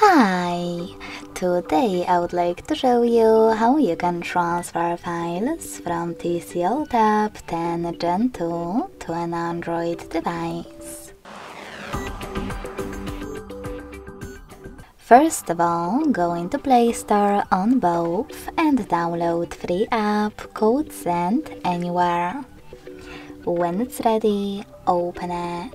Hi! Today I would like to show you how you can transfer files from TCL Tab 10 Gen 2 to an Android device. First of all, go into Play Store on both and download free app called Send Anywhere. When it's ready, open it.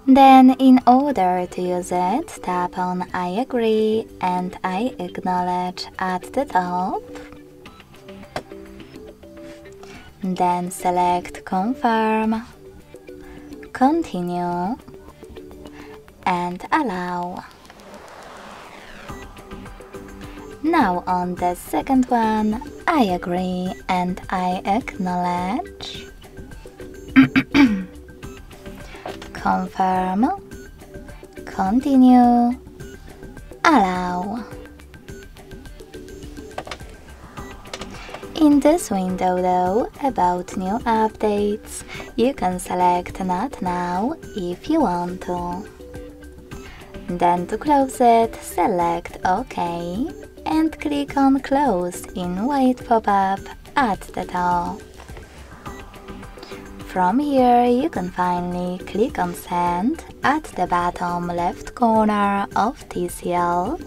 Then, in order to use it, tap on I agree and I acknowledge at the top. Then select Confirm, Continue, and Allow. Now on the second one, I agree and I acknowledge. Confirm, Continue, Allow. In this window though, about new updates, you can select Not Now if you want to. Then to close it, select OK and click on Close in white pop-up at the top. From here, you can finally click on Send at the bottom left corner of TCL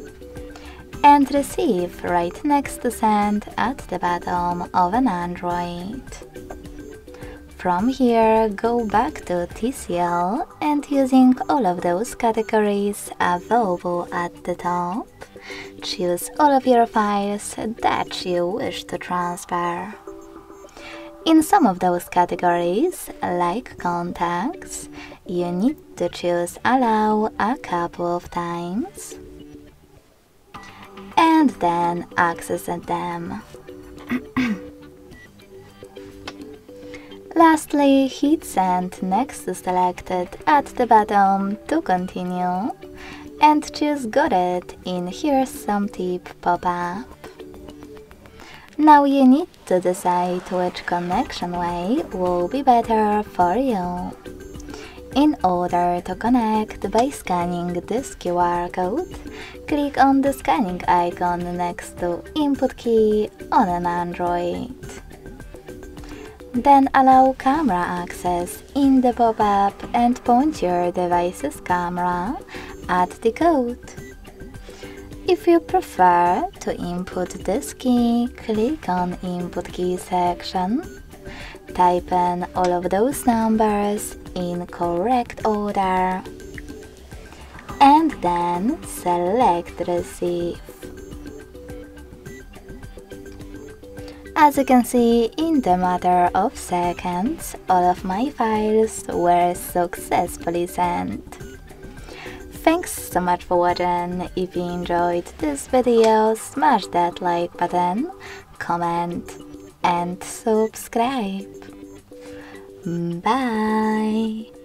and receive right next to Send at the bottom of an Android. From here, go back to TCL and using all of those categories available at the top, choose all of your files that you wish to transfer. In some of those categories, like contacts, you need to choose Allow a couple of times and then access them. Lastly, hit Send next to Selected at the bottom to continue and choose Got It in Here's Some Tip pop-up. Now you need to decide which connection way will be better for you. In order to connect by scanning this QR code, click on the scanning icon next to Input key on an Android. Then allow camera access in the pop-up and point your device's camera at the code. If you prefer to input this key, click on Input Key section, type in all of those numbers in correct order, and then select Receive. As you can see, in the matter of seconds, all of my files were successfully sent. Thanks so much for watching. If you enjoyed this video, smash that like button, comment and subscribe. Bye!